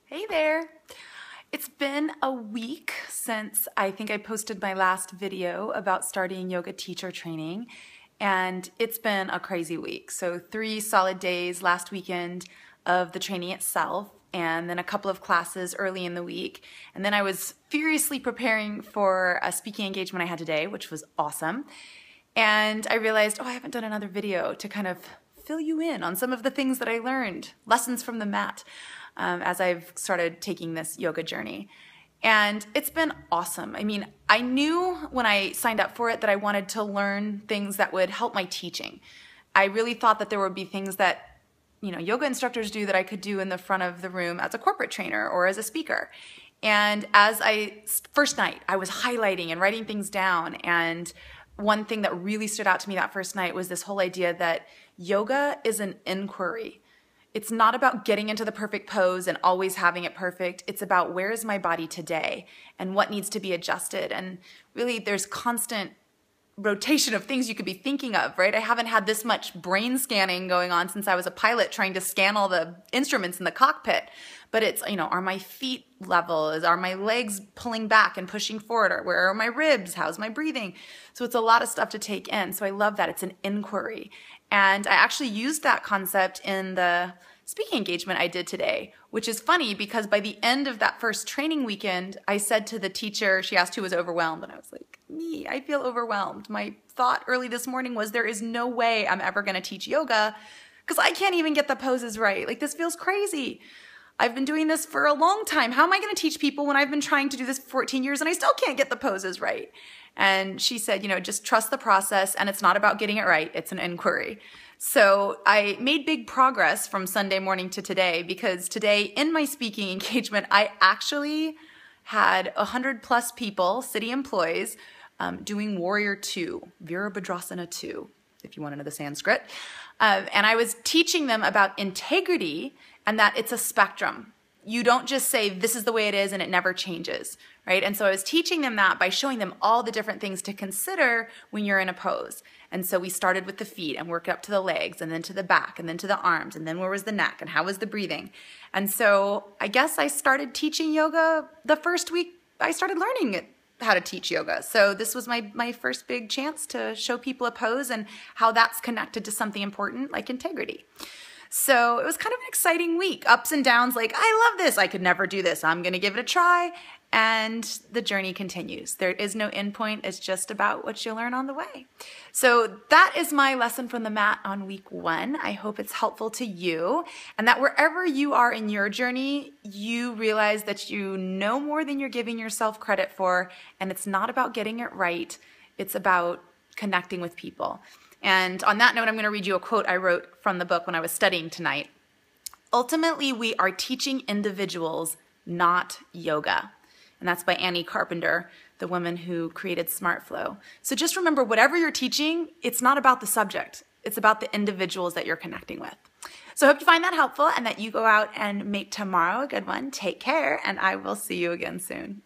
Hey there! It's been a week since I think I posted my last video about starting yoga teacher training, and it's been a crazy week. So 3 solid days last weekend of the training itself, and then a couple of classes early in the week. And then I was furiously preparing for a speaking engagement I had today, which was awesome. And I realized, I haven't done another video to kind of fill you in on some of the things that I learned, lessons from the mat, as I've started taking this yoga journey. And it's been awesome. I mean, I knew when I signed up for it that I wanted to learn things that would help my teaching. I really thought that there would be things that yoga instructors do that I could do in the front of the room as a corporate trainer or as a speaker. And first night, I was highlighting and writing things down, and one thing that really stood out to me that first night was this whole idea that yoga is an inquiry. It's not about getting into the perfect pose and always having it perfect. It's about where is my body today and what needs to be adjusted. And really, there's constant rotation of things you could be thinking of, right? I haven't had this much brain scanning going on since I was a pilot trying to scan all the instruments in the cockpit. But it's, are my feet level? Are my legs pulling back and pushing forward? Or where are my ribs? How's my breathing? So it's a lot of stuff to take in. So I love that. It's an inquiry. And I actually used that concept in the speaking engagement I did today, which is funny because by the end of that first training weekend, I said to the teacher, she asked who was overwhelmed, and I was like, me, I feel overwhelmed. My thought early this morning was there is no way I'm ever going to teach yoga because I can't even get the poses right. Like, this feels crazy. I've been doing this for a long time. How am I going to teach people when I've been trying to do this for 14 years and I still can't get the poses right? And she said, just trust the process, and it's not about getting it right. It's an inquiry. So I made big progress from Sunday morning to today, because today in my speaking engagement, I actually had 100+ people, city employees, doing Warrior 2, Virabhadrasana 2, if you want to know the Sanskrit. And I was teaching them about integrity and that it's a spectrum. You don't just say, this is the way it is and it never changes, right? And so I was teaching them that by showing them all the different things to consider when you're in a pose. And so we started with the feet and worked up to the legs and then to the back and then to the arms and then where was the neck and how was the breathing. And so I guess I started teaching yoga the first week I started learning how to teach yoga. So this was my first big chance to show people a pose and how that's connected to something important like integrity. So it was kind of an exciting week, ups and downs, like, I love this, I could never do this, I'm gonna give it a try, and the journey continues. There is no end point, it's just about what you learn on the way. So that is my lesson from the mat on week 1. I hope it's helpful to you, and that wherever you are in your journey, you realize that you know more than you're giving yourself credit for, and it's not about getting it right, it's about connecting with people. And on that note, I'm going to read you a quote I wrote from the book when I was studying tonight. Ultimately, we are teaching individuals, not yoga. And that's by Annie Carpenter, the woman who created SmartFlow. So just remember, whatever you're teaching, it's not about the subject. It's about the individuals that you're connecting with. So I hope you find that helpful and that you go out and make tomorrow a good one. Take care, and I will see you again soon.